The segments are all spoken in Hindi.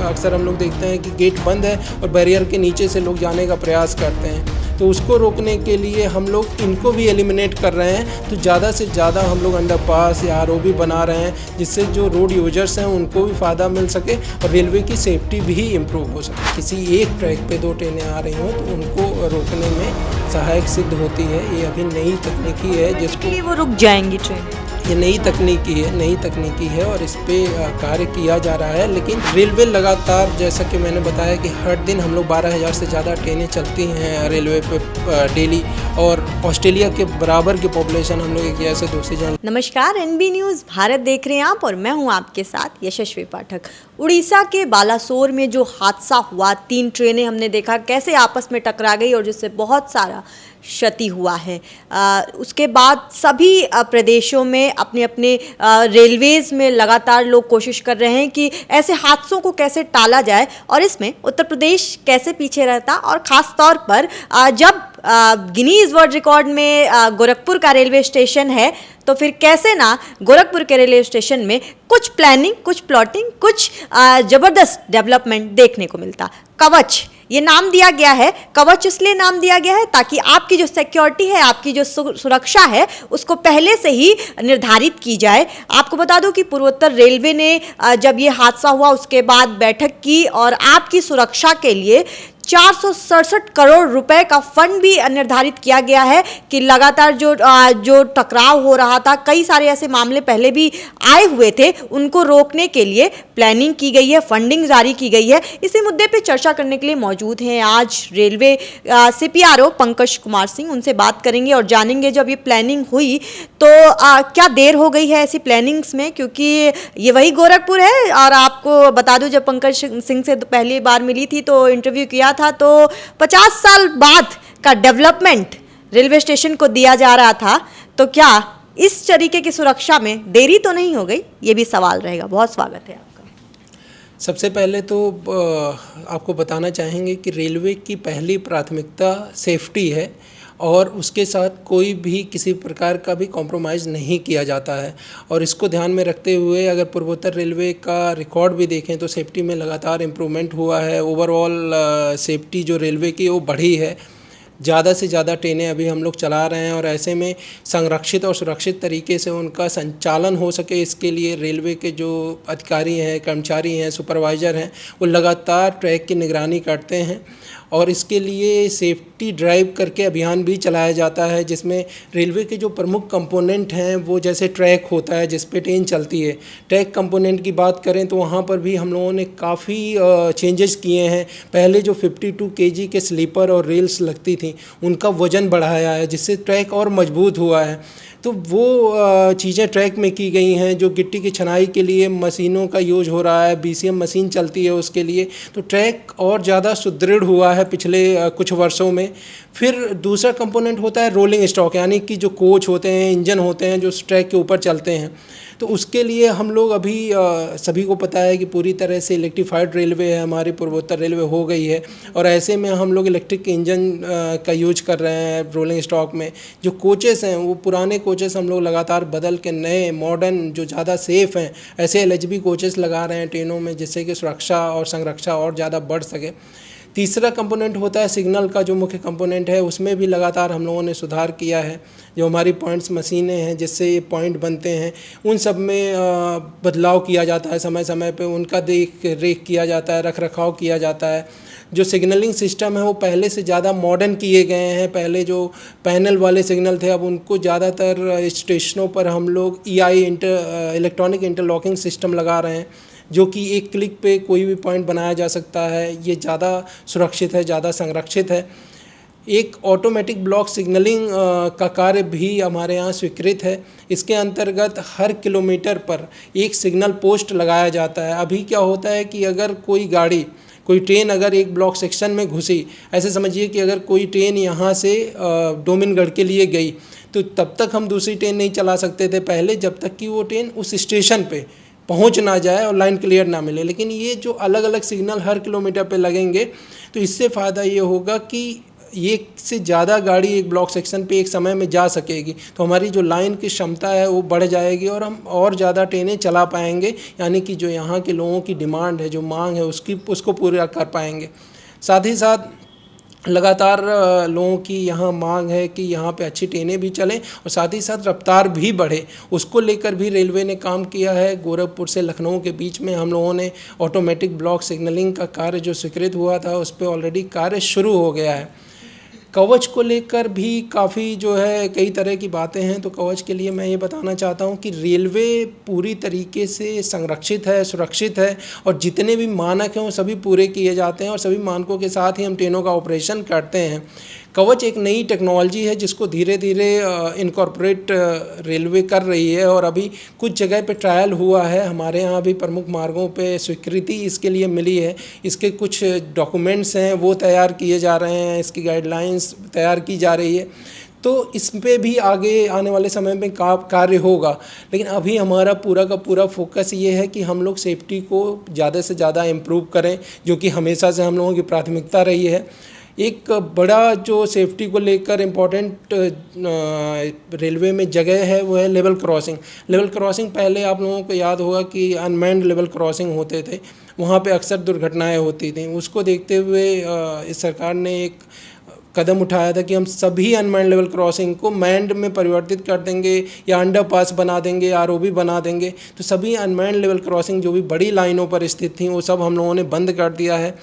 अक्सर हम लोग देखते हैं कि गेट बंद है और बैरियर के नीचे से लोग जाने का प्रयास करते हैं। तो उसको रोकने के लिए हम लोग इनको भी एलिमिनेट कर रहे हैं। तो ज़्यादा से ज़्यादा हम लोग अंडरपास या आरओबी बना रहे हैं, जिससे जो रोड यूजर्स हैं उनको भी फ़ायदा मिल सके और रेलवे की सेफ्टी भी इम्प्रूव हो सके। किसी एक ट्रैक पे 2 ट्रेनें आ रही हों तो उनको रोकने में सहायक सिद्ध होती है। ये अभी नई तकनीकी है जिसको वो रुक जाएंगी ट्रेन। ये नई तकनीकी है और इस पे कार्य किया जा रहा है। लेकिन रेलवे लगातार, जैसा कि मैंने बताया कि हर दिन हम लोग 12,000 से ज़्यादा ट्रेनें चलती हैं रेलवे पे डेली, और ऑस्ट्रेलिया के बराबर की पॉपुलेशन हम लोग एक जैसे दूसरी जगह। नमस्कार, एनबी न्यूज़ भारत देख रहे हैं आप और मैं हूं आपके साथ यशस्वी पाठक। उड़ीसा के बालासोर में जो हादसा हुआ, 3 ट्रेनें हमने देखा कैसे आपस में टकरा गई और जिससे बहुत सारा क्षति हुआ है। उसके बाद सभी प्रदेशों में अपने अपने रेलवेज़ में लगातार लोग कोशिश कर रहे हैं कि ऐसे हादसों को कैसे टाला जाए, और इसमें उत्तर प्रदेश कैसे पीछे रहता, और ख़ास तौर पर जब गिनीज वर्ल्ड रिकॉर्ड में गोरखपुर का रेलवे स्टेशन है, तो फिर कैसे ना गोरखपुर के रेलवे स्टेशन में कुछ प्लानिंग, कुछ प्लॉटिंग, कुछ ज़बरदस्त डेवलपमेंट देखने को मिलता। कवच ये नाम दिया गया है। कवच इसलिए नाम दिया गया है ताकि आपकी जो सिक्योरिटी है, आपकी जो सुरक्षा है, उसको पहले से ही निर्धारित की जाए। आपको बता दूं कि पूर्वोत्तर रेलवे ने जब ये हादसा हुआ उसके बाद बैठक की और आपकी सुरक्षा के लिए 467 करोड़ रुपए का फंड भी निर्धारित किया गया है कि लगातार जो टकराव हो रहा था, कई सारे ऐसे मामले पहले भी आए हुए थे, उनको रोकने के लिए प्लानिंग की गई है, फंडिंग जारी की गई है। इसी मुद्दे पे चर्चा करने के लिए मौजूद हैं आज रेलवे CPRO पंकज कुमार सिंह। उनसे बात करेंगे और जानेंगे जब ये प्लानिंग हुई तो क्या देर हो गई है ऐसी प्लानिंग्स में, क्योंकि ये वही गोरखपुर है। और आपको बता दूं, जब पंकज सिंह से पहली बार मिली थी तो इंटरव्यू किया था, तो 50 साल बाद का डेवलपमेंट रेलवे स्टेशन को दिया जा रहा था। तो क्या इस तरीके की सुरक्षा में देरी तो नहीं हो गई, ये भी सवाल रहेगा। बहुत स्वागत है आपका। सबसे पहले तो आपको बताना चाहेंगे कि रेलवे की पहली प्राथमिकता सेफ्टी है और उसके साथ कोई भी किसी प्रकार का भी कॉम्प्रोमाइज़ नहीं किया जाता है। और इसको ध्यान में रखते हुए अगर पूर्वोत्तर रेलवे का रिकॉर्ड भी देखें तो सेफ्टी में लगातार इम्प्रूवमेंट हुआ है। ओवरऑल सेफ्टी जो रेलवे की वो बढ़ी है। ज़्यादा से ज़्यादा ट्रेनें अभी हम लोग चला रहे हैं और ऐसे में संरक्षित और सुरक्षित तरीके से उनका संचालन हो सके, इसके लिए रेलवे के जो अधिकारी हैं, कर्मचारी हैं, सुपरवाइज़र हैं, वो लगातार ट्रैक की निगरानी करते हैं। और इसके लिए सेफ्टी ड्राइव करके अभियान भी चलाया जाता है, जिसमें रेलवे के जो प्रमुख कंपोनेंट हैं वो जैसे ट्रैक होता है जिस पे ट्रेन चलती है। ट्रैक कंपोनेंट की बात करें तो वहाँ पर भी हम लोगों ने काफ़ी चेंजेस किए हैं। पहले जो 52 kg के स्लीपर और रेल्स लगती थी उनका वज़न बढ़ाया है, जिससे ट्रैक और मजबूत हुआ है। तो वो चीज़ें ट्रैक में की गई हैं। जो गिट्टी की छनाई के लिए मशीनों का यूज हो रहा है, BCM मशीन चलती है उसके लिए, तो ट्रैक और ज़्यादा सुदृढ़ हुआ है पिछले कुछ वर्षों में। फिर दूसरा कंपोनेंट होता है रोलिंग स्टॉक, यानी कि जो कोच होते हैं, इंजन होते हैं जो ट्रैक के ऊपर चलते हैं। तो उसके लिए हम लोग अभी सभी को पता है कि पूरी तरह से इलेक्ट्रीफाइड रेलवे है, हमारी पूर्वोत्तर रेलवे हो गई है। और ऐसे में हम लोग इलेक्ट्रिक इंजन का यूज कर रहे हैं रोलिंग स्टॉक में। जो कोचेस हैं वो पुराने कोचेस हम लोग लगातार बदल के नए मॉडर्न जो ज़्यादा सेफ़ हैं ऐसे LHB कोचेस लगा रहे हैं ट्रेनों में, जिससे कि सुरक्षा और संरक्षा और ज़्यादा बढ़ सके। तीसरा कंपोनेंट होता है सिग्नल का, जो मुख्य कंपोनेंट है उसमें भी लगातार हम लोगों ने सुधार किया है। जो हमारी पॉइंट्स मशीनें हैं जिससे ये पॉइंट बनते हैं, उन सब में बदलाव किया जाता है, समय समय पे उनका देख रेख किया जाता है, रख रखाव किया जाता है। जो सिग्नलिंग सिस्टम है वो पहले से ज़्यादा मॉडर्न किए गए हैं। पहले जो पैनल वाले सिग्नल थे अब उनको ज़्यादातर स्टेशनों पर हम लोग EI इलेक्ट्रॉनिक इंटरलॉकिंग सिस्टम लगा रहे हैं, जो कि एक क्लिक पे कोई भी पॉइंट बनाया जा सकता है। ये ज़्यादा सुरक्षित है, ज़्यादा संरक्षित है। एक ऑटोमेटिक ब्लॉक सिग्नलिंग का कार्य भी हमारे यहाँ स्वीकृत है। इसके अंतर्गत हर किलोमीटर पर एक सिग्नल पोस्ट लगाया जाता है। अभी क्या होता है कि अगर कोई ट्रेन अगर एक ब्लॉक सेक्शन में घुसी, ऐसे समझिए कि अगर कोई ट्रेन यहाँ से डोमिनगढ़ के लिए गई, तो तब तक हम दूसरी ट्रेन नहीं चला सकते थे पहले, जब तक कि वो ट्रेन उस स्टेशन पे पहुंच ना जाए और लाइन क्लियर ना मिले। लेकिन ये जो अलग अलग सिग्नल हर किलोमीटर पे लगेंगे, तो इससे फ़ायदा ये होगा कि एक से ज़्यादा गाड़ी एक ब्लॉक सेक्शन पे एक समय में जा सकेगी, तो हमारी जो लाइन की क्षमता है वो बढ़ जाएगी और हम और ज़्यादा ट्रेनें चला पाएंगे, यानी कि जो यहाँ के लोगों की डिमांड है, जो मांग है, उसको पूरा कर पाएंगे। साथ ही साथ लगातार लोगों की यहाँ मांग है कि यहाँ पे अच्छी ट्रेनें भी चलें और साथ ही साथ रफ्तार भी बढ़े, उसको लेकर भी रेलवे ने काम किया है। गोरखपुर से लखनऊ के बीच में हम लोगों ने ऑटोमेटिक ब्लॉक सिग्नलिंग का कार्य जो स्वीकृत हुआ था, उस पर ऑलरेडी कार्य शुरू हो गया है। कवच को लेकर भी काफ़ी जो है कई तरह की बातें हैं, तो कवच के लिए मैं ये बताना चाहता हूँ कि रेलवे पूरी तरीके से संरक्षित है, सुरक्षित है और जितने भी मानक हैं वो सभी पूरे किए जाते हैं और सभी मानकों के साथ ही हम ट्रेनों का ऑपरेशन करते हैं। कवच एक नई टेक्नोलॉजी है जिसको धीरे धीरे इनकॉर्पोरेट रेलवे कर रही है और अभी कुछ जगह पे ट्रायल हुआ है। हमारे यहाँ भी प्रमुख मार्गों पे स्वीकृति इसके लिए मिली है। इसके कुछ डॉक्यूमेंट्स हैं वो तैयार किए जा रहे हैं, इसकी गाइडलाइंस तैयार की जा रही है, तो इस पे भी आगे आने वाले समय में कार्य होगा। लेकिन अभी हमारा पूरा का पूरा फोकस ये है कि हम लोग सेफ्टी को ज़्यादा से ज़्यादा इम्प्रूव करें, जो कि हमेशा से हम लोगों की प्राथमिकता रही है। एक बड़ा जो सेफ्टी को लेकर इम्पोर्टेंट रेलवे में जगह है वो है लेवल क्रॉसिंग। लेवल क्रॉसिंग पहले आप लोगों को याद होगा कि अनमैन्ड लेवल क्रॉसिंग होते थे, वहाँ पे अक्सर दुर्घटनाएं होती थी। उसको देखते हुए इस सरकार ने एक कदम उठाया था कि हम सभी अनमैन्ड लेवल क्रॉसिंग को मैन्ड में परिवर्तित कर देंगे या अंडरपास बना देंगे, आरओबी बना देंगे। तो सभी अनमैन्ड लेवल क्रॉसिंग जो भी बड़ी लाइनों पर स्थित थी वो सब हम लोगों ने बंद कर दिया है।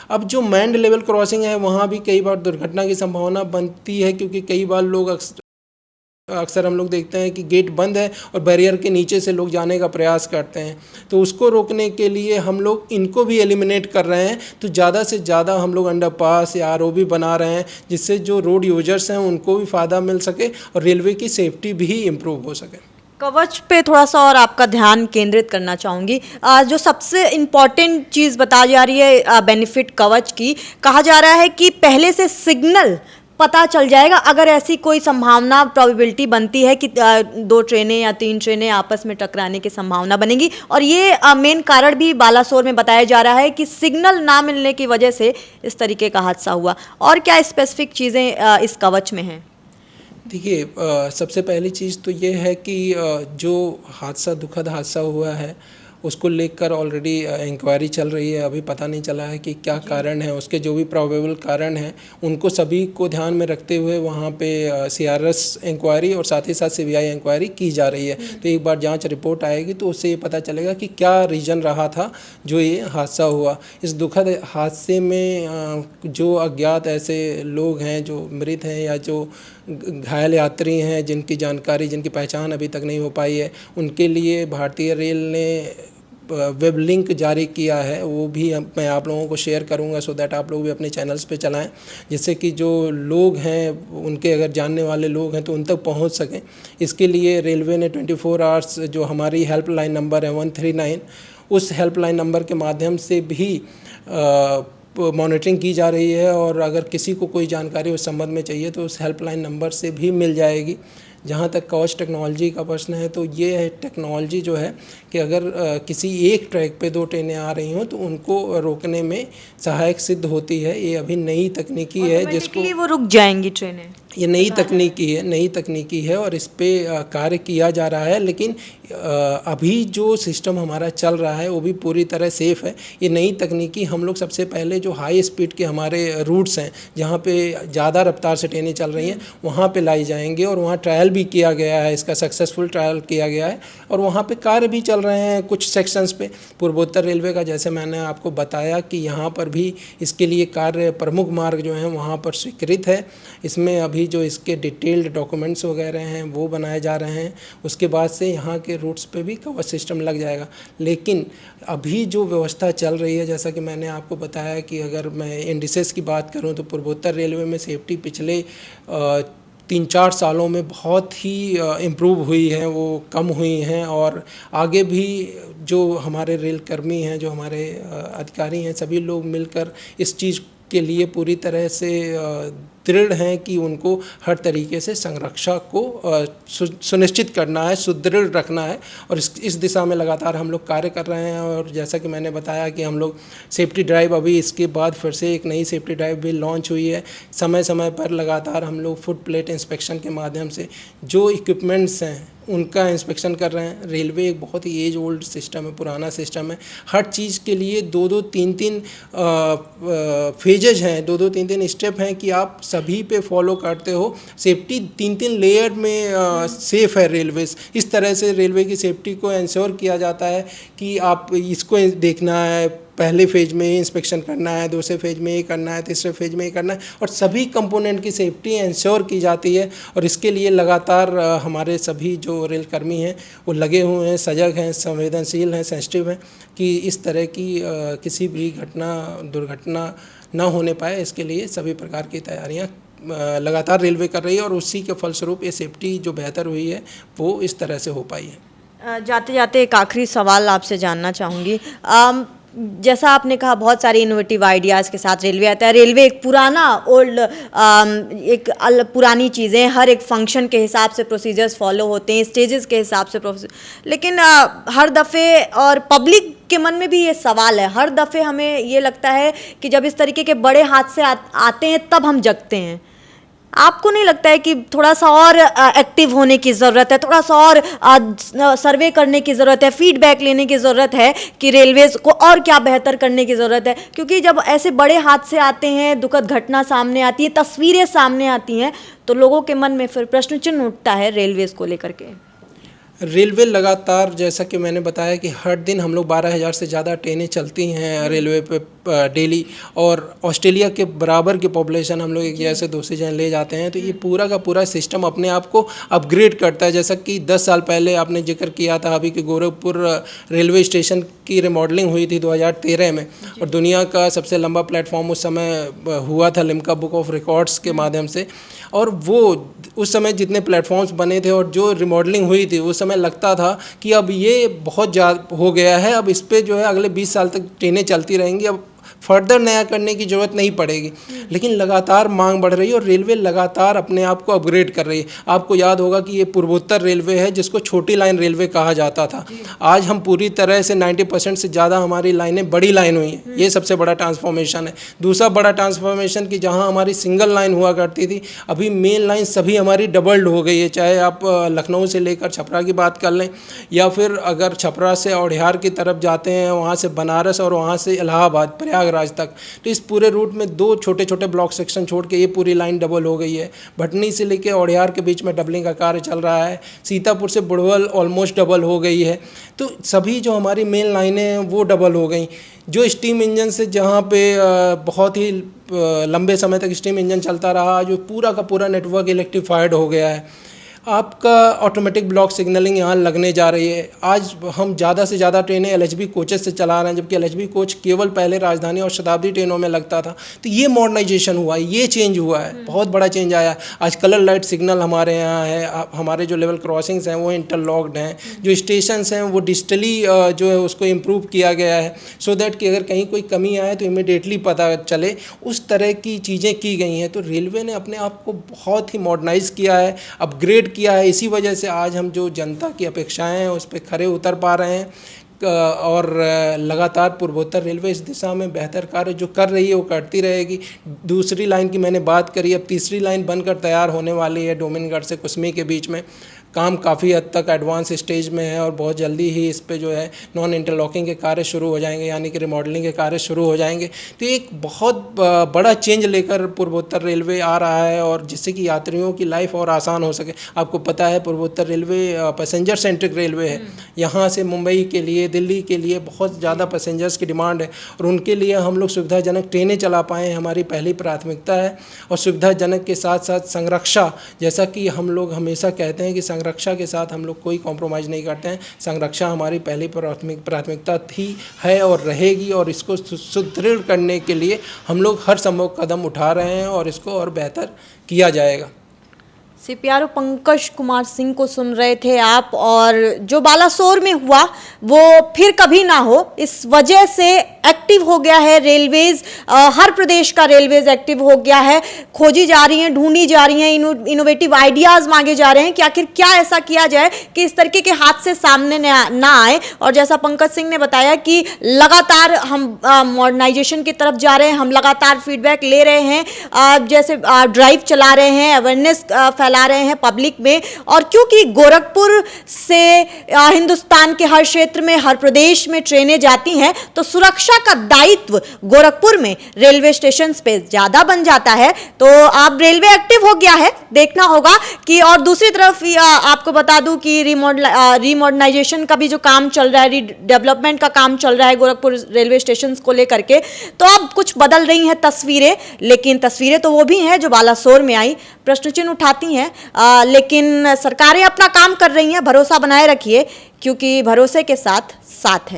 अब जो मैन्ड लेवल क्रॉसिंग है वहाँ भी कई बार दुर्घटना की संभावना बनती है, क्योंकि कई बार लोग अक्सर हम लोग देखते हैं कि गेट बंद है और बैरियर के नीचे से लोग जाने का प्रयास करते हैं। तो उसको रोकने के लिए हम लोग इनको भी एलिमिनेट कर रहे हैं। तो ज़्यादा से ज़्यादा हम लोग अंडरपास या आरओबी बना रहे हैं, जिससे जो रोड यूजर्स हैं उनको भी फ़ायदा मिल सके और रेलवे की सेफ्टी भी इम्प्रूव हो सके। कवच पे थोड़ा सा और आपका ध्यान केंद्रित करना चाहूँगी। जो सबसे इम्पॉर्टेंट चीज़ बताई जा रही है बेनिफिट कवच की, कहा जा रहा है कि पहले से सिग्नल पता चल जाएगा अगर ऐसी कोई संभावना प्रोबेबिलिटी बनती है कि 2 ट्रेनें या 3 ट्रेनें आपस में टकराने की संभावना बनेगी। और ये मेन कारण भी बालासोर में बताया जा रहा है कि सिग्नल ना मिलने की वजह से इस तरीके का हादसा हुआ। और क्या स्पेसिफिक चीज़ें इस कवच में हैं? देखिए, सबसे पहली चीज़ तो ये है कि जो हादसा, दुखद हादसा हुआ है, उसको लेकर ऑलरेडी इंक्वायरी चल रही है। अभी पता नहीं चला है कि क्या कारण है, उसके जो भी प्रोबेबल कारण हैं उनको सभी को ध्यान में रखते हुए वहाँ पे CRS इंक्वायरी और साथ ही साथ CBI इंक्वायरी की जा रही है। तो एक बार जांच रिपोर्ट आएगी तो उससे ये पता चलेगा कि क्या रीज़न रहा था जो ये हादसा हुआ। इस दुखद हादसे में जो अज्ञात ऐसे लोग हैं जो मृत हैं या जो घायल यात्री हैं जिनकी जानकारी, जिनकी पहचान अभी तक नहीं हो पाई है, उनके लिए भारतीय रेल ने वेब लिंक जारी किया है। वो भी मैं आप लोगों को शेयर करूंगा सो दैट आप लोग भी अपने चैनल्स पे चलाएं, जिससे कि जो लोग हैं उनके अगर जानने वाले लोग हैं तो उन तक पहुंच सकें। इसके लिए रेलवे ने 24 आवर्स जो हमारी हेल्पलाइन नंबर है 139, उस हेल्पलाइन नंबर के माध्यम से भी मॉनिटरिंग की जा रही है और अगर किसी को कोई जानकारी उस संबंध में चाहिए तो उस हेल्पलाइन नंबर से भी मिल जाएगी। जहाँ तक कवच टेक्नोलॉजी का प्रश्न है तो ये है टेक्नोलॉजी जो है कि अगर किसी एक ट्रैक पे 2 ट्रेनें आ रही हों तो उनको रोकने में सहायक सिद्ध होती है। ये अभी नई तकनीकी है जिसको वो रुक जाएंगी ट्रेनें। ये नई तकनीकी है और इस पे कार्य किया जा रहा है। लेकिन अभी जो सिस्टम हमारा चल रहा है वो भी पूरी तरह सेफ़ है। ये नई तकनीकी हम लोग सबसे पहले जो हाई स्पीड के हमारे रूट्स हैं जहाँ पे ज़्यादा रफ्तार से ट्रेनें चल रही हैं वहाँ पे लाई जाएंगे और वहाँ ट्रायल भी किया गया है, इसका सक्सेसफुल ट्रायल किया गया है और वहाँ पे कार्य भी चल रहे हैं कुछ सेक्शंस पे। पूर्वोत्तर रेलवे का जैसे मैंने आपको बताया कि यहाँ पर भी इसके लिए कार्य, प्रमुख मार्ग जो हैं वहाँ पर स्वीकृत है। इसमें अभी जो इसके डिटेल्ड डॉक्यूमेंट्स वगैरह हैं वो बनाए जा रहे हैं। उसके बाद से यहाँ के रूट्स पे भी कवच सिस्टम लग जाएगा। लेकिन अभी जो व्यवस्था चल रही है, जैसा कि मैंने आपको बताया कि अगर मैं इंडिसेस की बात करूँ तो पूर्वोत्तर रेलवे में सेफ्टी पिछले 3-4 सालों में बहुत ही इम्प्रूव हुई हैं, वो कम हुई हैं और आगे भी जो हमारे रेल कर्मी हैं, जो हमारे अधिकारी हैं, सभी लोग मिलकर इस चीज़ के लिए पूरी तरह से दृढ़ हैं कि उनको हर तरीके से संरक्षा को सुनिश्चित करना है, सुदृढ़ रखना है, और इस दिशा में लगातार हम लोग कार्य कर रहे हैं। और जैसा कि मैंने बताया कि हम लोग सेफ्टी ड्राइव, अभी इसके बाद फिर से एक नई सेफ्टी ड्राइव भी लॉन्च हुई है। समय समय पर लगातार हम लोग फुट प्लेट इंस्पेक्शन के माध्यम से जो इक्विपमेंट्स हैं उनका इंस्पेक्शन कर रहे हैं। रेलवे एक बहुत ही एज ओल्ड सिस्टम है, पुराना सिस्टम है। हर चीज़ के लिए 2-2, 3-3 फेजेज हैं, 2-2, 3-3 स्टेप हैं कि आप सभी पे फॉलो करते हो। सेफ्टी 3-3 लेयर में सेफ है रेलवेज। इस तरह से रेलवे की सेफ्टी को इंश्योर किया जाता है कि आप इसको देखना है, पहले फेज में इंस्पेक्शन करना है, दूसरे फेज में ये करना है, तीसरे फेज में ये करना है, और सभी कंपोनेंट की सेफ्टी इंश्योर की जाती है। और इसके लिए लगातार हमारे सभी जो रेल कर्मी हैं वो लगे हुए हैं, सजग हैं, संवेदनशील हैं, सेंसिटिव हैं कि इस तरह की किसी भी दुर्घटना ना होने पाए। इसके लिए सभी प्रकार की तैयारियाँ लगातार रेलवे कर रही है, और उसी के फलस्वरूप ये सेफ्टी जो बेहतर हुई है वो इस तरह से हो पाई है। जाते जाते एक आखिरी सवाल आपसे जानना चाहूँगी। जैसा आपने कहा, बहुत सारे इनोवेटिव आइडियाज़ के साथ रेलवे आता है। रेलवे एक पुराना पुरानी चीज़ें, हर एक फंक्शन के हिसाब से प्रोसीजर्स फॉलो होते हैं, स्टेजेस के हिसाब से लेकिन हर दफ़े, और पब्लिक के मन में भी ये सवाल है, हर दफ़े हमें ये लगता है कि जब इस तरीके के बड़े हादसे आते हैं तब हम जगते हैं। आपको नहीं लगता है कि थोड़ा सा और एक्टिव होने की ज़रूरत है, थोड़ा सा और सर्वे करने की ज़रूरत है, फीडबैक लेने की ज़रूरत है कि रेलवेज़ को और क्या बेहतर करने की ज़रूरत है? क्योंकि जब ऐसे बड़े हादसे आते हैं, दुखद घटना सामने आती है, तस्वीरें सामने आती हैं, तो लोगों के मन में फिर प्रश्न चिन्ह उठता है रेलवेज़ को लेकर के। रेलवे लगातार, जैसा कि मैंने बताया कि हर दिन हम लोग 12,000 से ज़्यादा ट्रेनें चलती हैं रेलवे पे डेली, और ऑस्ट्रेलिया के बराबर की पॉपुलेशन हम लोग एक जगह से दूसरी जगह ले जाते हैं। तो ये पूरा का पूरा सिस्टम अपने आप को अपग्रेड करता है। जैसा कि 10 साल पहले आपने जिक्र किया था अभी कि गोरखपुर रेलवे स्टेशन की रिमॉडलिंग हुई थी 2013 में, और दुनिया का सबसे लंबा प्लेटफॉर्म उस समय हुआ था लिम्का बुक ऑफ रिकॉर्ड्स के माध्यम से। और वो उस समय जितने प्लेटफॉर्म्स बने थे और जो रिमॉडलिंग हुई थी, उस समय लगता था कि अब ये बहुत ज़्यादा हो गया है, अब इस पे जो है अगले 20 साल तक ट्रेनें चलती रहेंगी, अब फर्दर नया करने की ज़रूरत नहीं पड़ेगी। लेकिन लगातार मांग बढ़ रही है और रेलवे लगातार अपने आप को अपग्रेड कर रही है। आपको याद होगा कि ये पूर्वोत्तर रेलवे है जिसको छोटी लाइन रेलवे कहा जाता था। आज हम पूरी तरह से 90% से ज़्यादा हमारी लाइनें बड़ी लाइन हुई हैं। ये सबसे बड़ा ट्रांसफॉर्मेशन है। दूसरा बड़ा ट्रांसफॉर्मेशन कि जहाँ हमारी सिंगल लाइन हुआ करती थी, अभी मेन लाइन सभी हमारी डबल्ड हो गई है। चाहे आप लखनऊ से लेकर छपरा की बात कर लें, या फिर अगर छपरा से औड़िहार की तरफ जाते हैं, वहाँ से बनारस और वहाँ से इलाहाबाद प्रयागराज तक, तो इस पूरे रूट में 2 छोटे छोटे ब्लॉक सेक्शन छोड़ के ये पूरी लाइन डबल हो गई है। भटनी से लेके औड़िहार के बीच में डबलिंग का कार्य चल रहा है। सीतापुर से बुड़वल ऑलमोस्ट डबल हो गई है। तो सभी जो हमारी मेन लाइनें हैं वो डबल हो गई। जो स्टीम इंजन से जहाँ पे बहुत ही लंबे समय तक स्टीम इंजन चलता रहा, जो पूरा का पूरा नेटवर्क इलेक्ट्रीफाइड हो गया है। आपका ऑटोमेटिक ब्लॉक सिग्नलिंग यहाँ लगने जा रही है। आज हम ज़्यादा से ज़्यादा ट्रेनें एलएचबी कोचेस से चला रहे हैं, जबकि एलएचबी कोच केवल पहले राजधानी और शताब्दी ट्रेनों में लगता था। तो ये मॉडर्नाइजेशन हुआ है, ये चेंज हुआ है, बहुत बड़ा चेंज आया है। आज कलर लाइट सिग्नल हमारे यहाँ है, हमारे जो लेवल क्रॉसिंग्स हैं वो इंटरलॉक्ड हैं, जो स्टेशंस हैं वो डिजिटली जो है उसको इम्प्रूव किया गया है, सो दैट कि अगर कहीं कोई कमी आए तो इमीडिएटली पता चले। उस तरह की चीज़ें की गई हैं। तो रेलवे ने अपने आप को बहुत ही मॉडर्नाइज किया है, अपग्रेड किया है। इसी वजह से आज हम जो जनता की अपेक्षाएं हैं उस पर खरे उतर पा रहे हैं, और लगातार पूर्वोत्तर रेलवे इस दिशा में बेहतर कार्य जो कर रही है वो करती रहेगी। दूसरी लाइन की मैंने बात करी, अब तीसरी लाइन बनकर तैयार होने वाली है डोमिनगढ़ से कुसमी के बीच में। काम काफ़ी हद तक एडवांस स्टेज में है और बहुत जल्दी ही इस पे जो है नॉन इंटरलॉकिंग के कार्य शुरू हो जाएंगे, यानी कि रिमॉडलिंग के कार्य शुरू हो जाएंगे। तो एक बहुत बड़ा चेंज लेकर पूर्वोत्तर रेलवे आ रहा है, और जिससे कि यात्रियों की लाइफ और आसान हो सके। आपको पता है पूर्वोत्तर रेलवे पैसेंजर सेंट्रिक रेलवे है। यहाँ से मुंबई के लिए, दिल्ली के लिए बहुत ज़्यादा पैसेंजर्स की डिमांड है, और उनके लिए हम लोग सुविधाजनक ट्रेनें चला पाएँ हमारी पहली प्राथमिकता है। और सुविधाजनक के साथ साथ संरक्षा, जैसा कि हम लोग हमेशा कहते हैं कि संरक्षा के साथ हम लोग कोई कॉम्प्रोमाइज़ नहीं करते हैं। संरक्षा हमारी पहली प्राथमिकता थी, है और रहेगी, और इसको सुदृढ़ करने के लिए हम लोग हर संभव कदम उठा रहे हैं और इसको और बेहतर किया जाएगा। सीपीआरओ पंकज कुमार सिंह को सुन रहे थे आप। और जो बालासोर में हुआ वो फिर कभी ना हो, इस वजह से एक्टिव हो गया है रेलवेज। हर प्रदेश का रेलवेज एक्टिव हो गया है। खोजी जा रही हैं, ढूंढी जा रही हैं, इनोवेटिव आइडियाज मांगे जा रहे हैं कि आखिर क्या ऐसा किया जाए कि इस तरीके के हादसे सामने ना आए। और जैसा पंकज सिंह ने बताया कि लगातार हम मॉडर्नाइजेशन की तरफ जा रहे हैं, हम लगातार फीडबैक ले रहे हैं, जैसे ड्राइव चला रहे हैं, अवेयरनेस फैला रहे हैं पब्लिक में। और क्योंकि गोरखपुर से हिंदुस्तान के हर क्षेत्र में, हर प्रदेश में ट्रेनें जाती हैं, तो सुरक्षा का दायित्व गोरखपुर में रेलवे स्टेशन पे ज्यादा बन जाता है। तो अब रेलवे एक्टिव हो गया है, देखना होगा कि। और दूसरी तरफ आपको बता दूं कि रिमॉडर्नाइजेशन का भी जो काम चल रहा है, रीडेवलपमेंट का काम चल रहा है गोरखपुर रेलवे स्टेशन को लेकर के, तो अब कुछ बदल रही हैं तस्वीरें। लेकिन तस्वीरें तो वो भी हैं जो बालासोर में आई, प्रश्न चिन्ह उठाती हैं। लेकिन सरकारें अपना काम कर रही हैं, भरोसा बनाए रखिए, क्योंकि भरोसे के साथ साथ है।